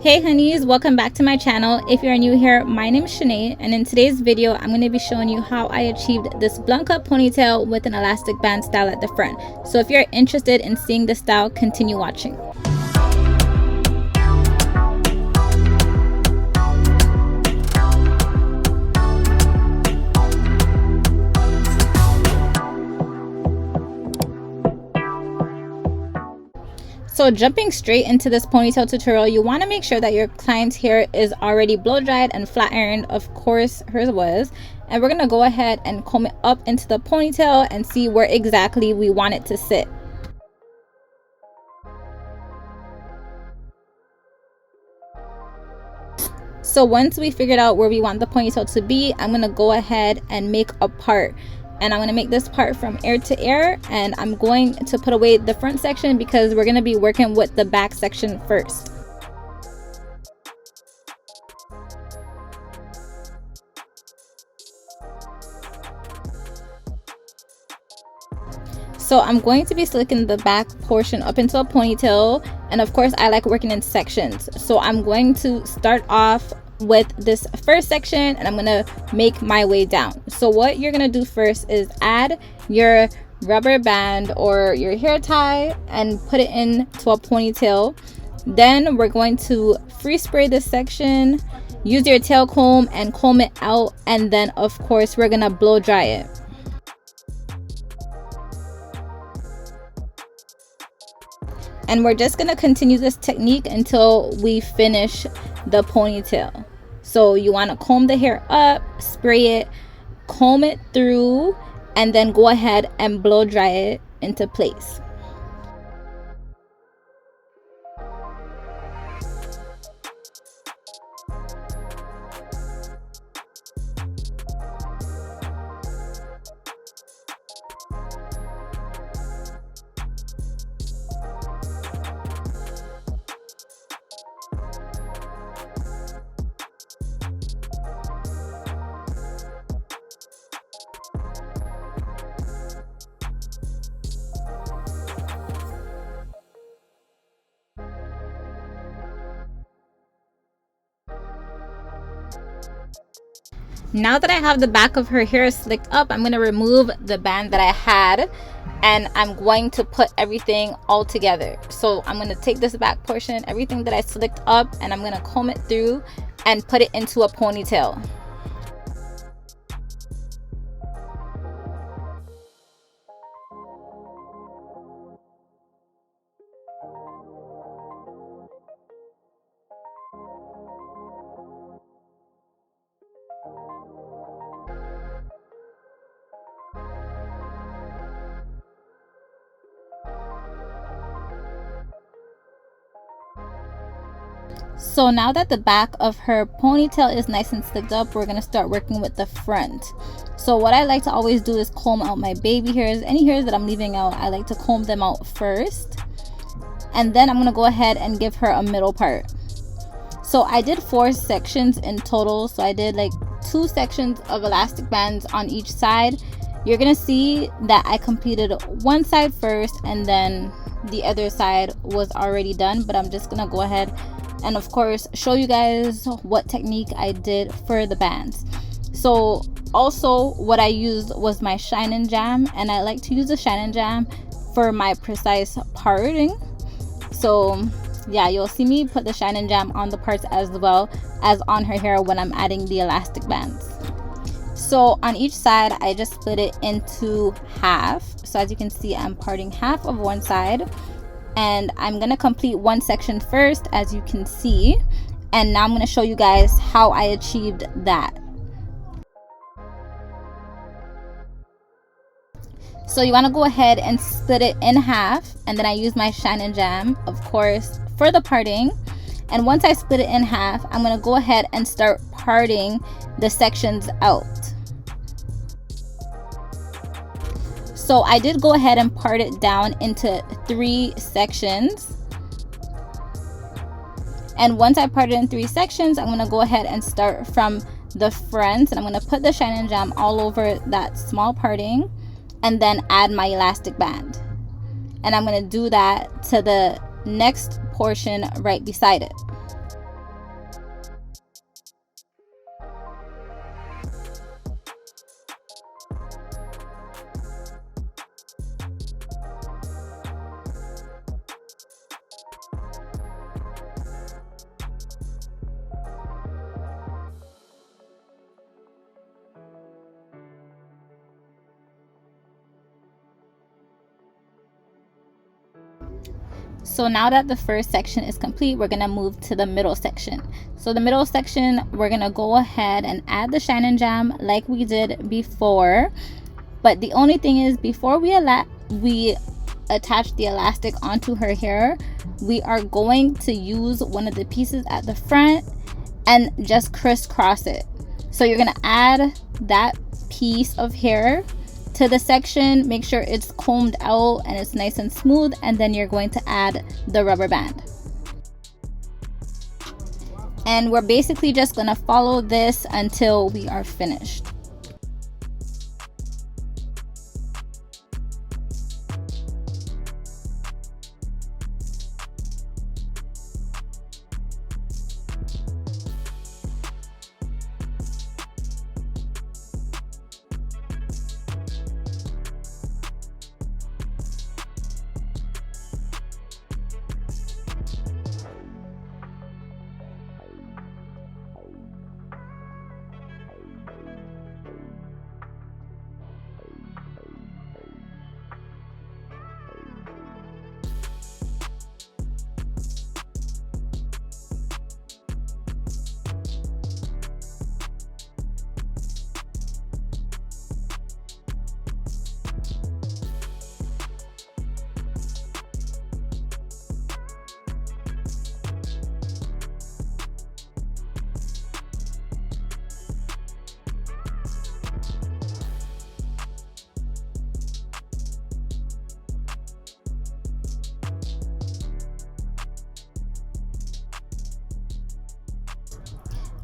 Hey honeys, welcome back to my channel. If you're new here, my name is Shanae, and in today's video I'm going to be showing you how I achieved this blunt cut ponytail with an elastic band style at the front. So if you're interested in seeing this style, continue watching. So jumping straight into this ponytail tutorial, you want to make sure that your client's hair is already blow dried and flat ironed. Of course hers was, and we're going to go ahead and comb it up into the ponytail and see where exactly we want it to sit. So once we figured out where we want the ponytail to be, I'm going to go ahead and make a part. And I'm going to make this part from ear to ear, and I'm going to put away the front section because we're going to be working with the back section first. So I'm going to be slicking the back portion up into a ponytail, and of course I like working in sections. So I'm going to start off with this first section and I'm gonna make my way down. So what you're gonna do first is add your rubber band or your hair tie and put it into a ponytail. Then we're going to free spray this section, use your tail comb and comb it out, and then of course we're gonna blow dry it. And we're just gonna continue this technique until we finish the ponytail. So you want to comb the hair up, spray it, comb it through, and then go ahead and blow dry it into place. Now that I have the back of her hair slicked up, I'm going to remove the band that I had and I'm going to put everything all together. So I'm going to take this back portion, everything that I slicked up, and I'm going to comb it through and put it into a ponytail. So now that the back of her ponytail is nice and slicked up, we're going to start working with the front. So what I like to always do is comb out my baby hairs. Any hairs that I'm leaving out, I like to comb them out first. And then I'm going to go ahead and give her a middle part. So I did 4 sections in total. So I did like 2 sections of elastic bands on each side. You're going to see that I completed one side first and then the other side was already done. But I'm just going to go ahead and of course show you guys what technique I did for the bands. So also what I used was my shine and jam, and I like to use the shine and jam for my precise parting. So yeah, you'll see me put the shine and jam on the parts as well as on her hair when I'm adding the elastic bands. So on each side I just split it into half. So as you can see, I'm parting half of one side, and I'm gonna complete one section first, as you can see, and now I'm gonna show you guys how I achieved that. So you want to go ahead and split it in half, and then I use my shine and jam of course for the parting. And once I split it in half, I'm gonna go ahead and start parting the sections out. So I did go ahead and part it down into 3 sections. And once I part it in 3 sections, I'm going to go ahead and start from the front. And I'm going to put the shine and jam all over that small parting and then add my elastic band. And I'm going to do that to the next portion right beside it. So now that the first section is complete, we're gonna move to the middle section. So the middle section, we're gonna go ahead and add the Shine and Jam like we did before. But the only thing is, before we attach the elastic onto her hair, we are going to use one of the pieces at the front and just crisscross it. So you're gonna add that piece of hair to the section, make sure it's combed out and it's nice and smooth, and then you're going to add the rubber band. And we're basically just gonna follow this until we are finished.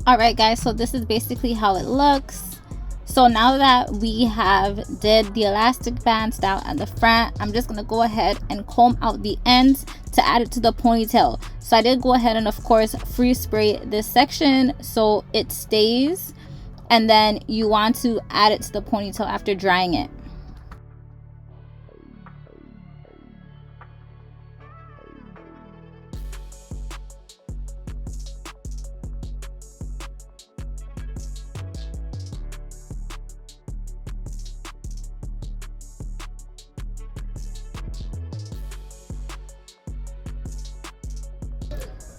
Alright guys, so this is basically how it looks. So now that we have did the elastic band style at the front, I'm just going to go ahead and comb out the ends to add it to the ponytail. So I did go ahead and of course freeze spray this section so it stays, and then you want to add it to the ponytail after drying it.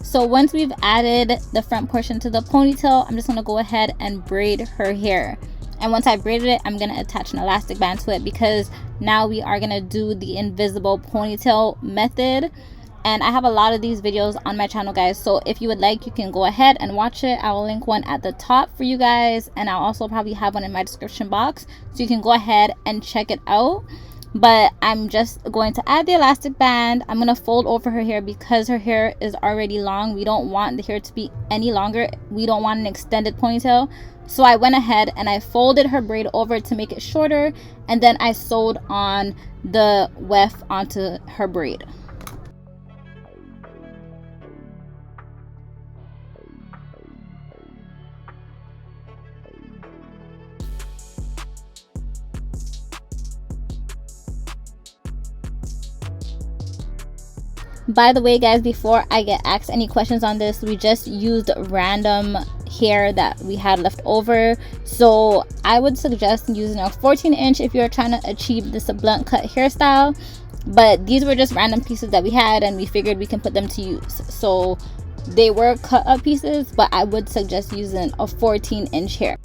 So once we've added the front portion to the ponytail, I'm just going to go ahead and braid her hair. And once I braided it, I'm going to attach an elastic band to it, because now we are going to do the invisible ponytail method. And I have a lot of these videos on my channel, guys. So if you would like, you can go ahead and watch it. I will link one at the top for you guys. And I'll also probably have one in my description box, so you can go ahead and check it out. But I'm just going to add the elastic band. I'm going to fold over her hair because her hair is already long. We don't want the hair to be any longer. We don't want an extended ponytail. So I went ahead and I folded her braid over to make it shorter, and then I sewed on the weft onto her braid. By the way guys, before I get asked any questions on this, we just used random hair that we had left over. So I would suggest using a 14" if you're trying to achieve this blunt cut hairstyle. But these were just random pieces that we had, and we figured we can put them to use. So they were cut up pieces, but I would suggest using a 14" hair.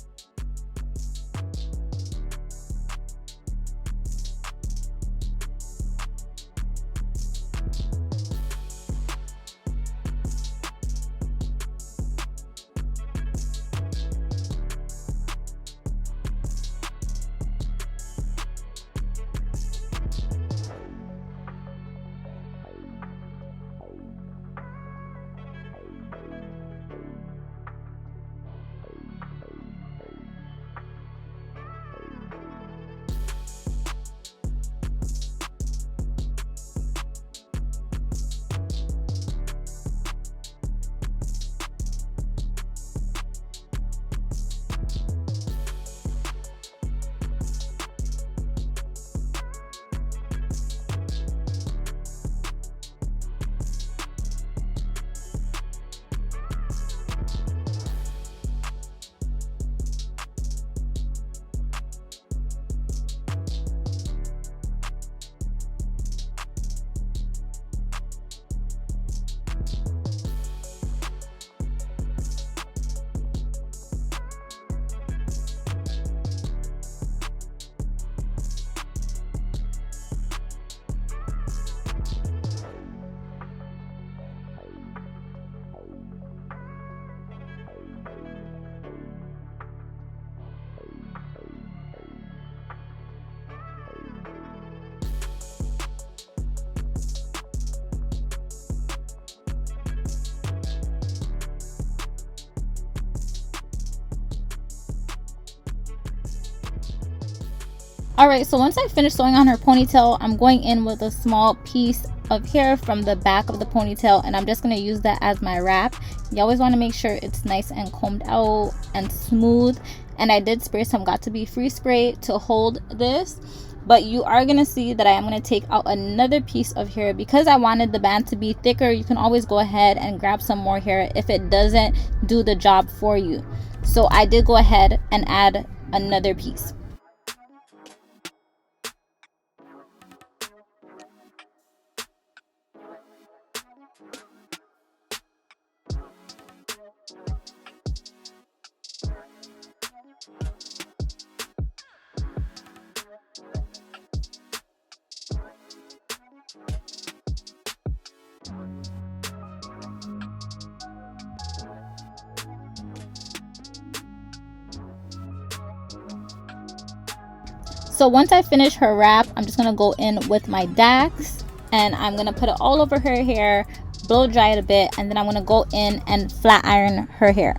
Alright, so once I finish sewing on her ponytail, I'm going in with a small piece of hair from the back of the ponytail, and I'm just going to use that as my wrap. You always want to make sure it's nice and combed out and smooth. And I did spray some Got To Be Free spray to hold this. But you are going to see that I am going to take out another piece of hair. Because I wanted the band to be thicker, you can always go ahead and grab some more hair if it doesn't do the job for you. So I did go ahead and add another piece. So once I finish her wrap, I'm just going to go in with my DAX and I'm going to put it all over her hair, blow dry it a bit, and then I'm going to go in and flat iron her hair.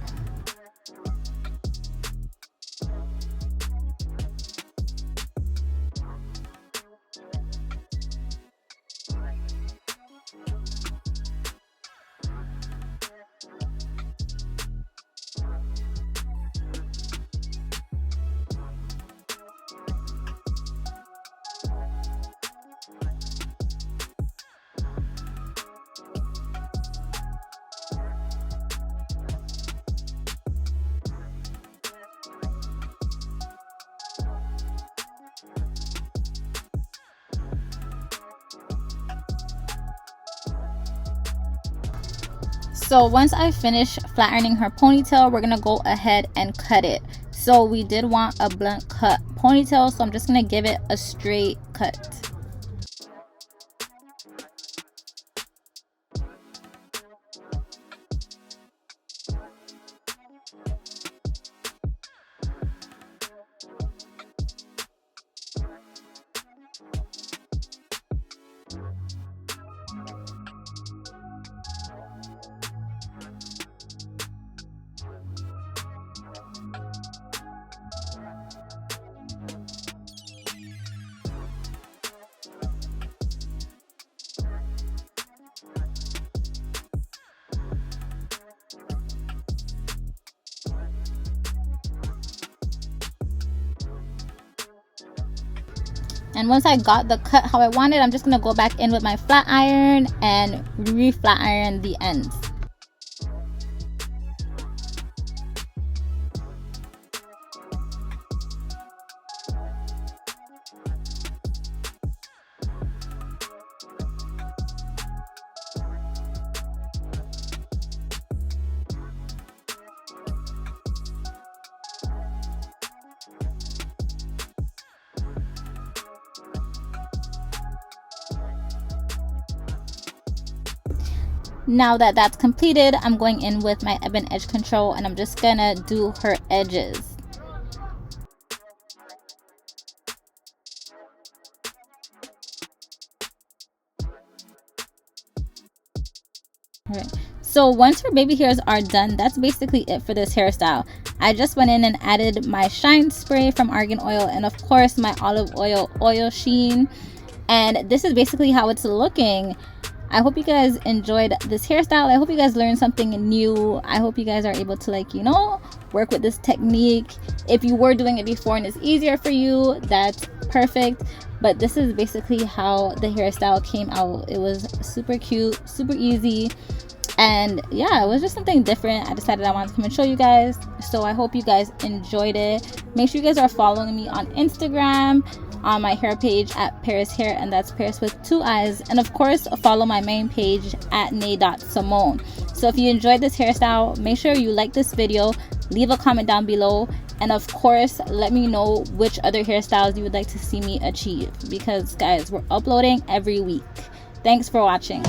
So once I finish flat ironing her ponytail, we're gonna go ahead and cut it. So we did want a blunt cut ponytail, so I'm just gonna give it a straight cut. And once I got the cut how I wanted, I'm just going to go back in with my flat iron and re-flat iron the ends. Now that that's completed, I'm going in with my ebon edge control and I'm just gonna do her edges. Alright, so once her baby hairs are done, that's basically it for this hairstyle. I just went in and added my shine spray from Argan Oil and of course my olive oil sheen, and this is basically how it's looking. I hope you guys enjoyed this hairstyle. I hope you guys learned something new. I hope you guys are able to, like, you know, work with this technique. If you were doing it before and it's easier for you, that's perfect. But this is basically how the hairstyle came out. It was super cute, super easy. And yeah, it was just something different. I decided I wanted to come and show you guys. So I hope you guys enjoyed it. Make sure you guys are following me on Instagram, on my hair page at Paris Hair, and that's Paris with 2 eyes, and of course follow my main page at nae.simone. So if you enjoyed this hairstyle, make sure you like this video, leave a comment down below, and of course let me know which other hairstyles you would like to see me achieve, because guys, we're uploading every week. Thanks for watching.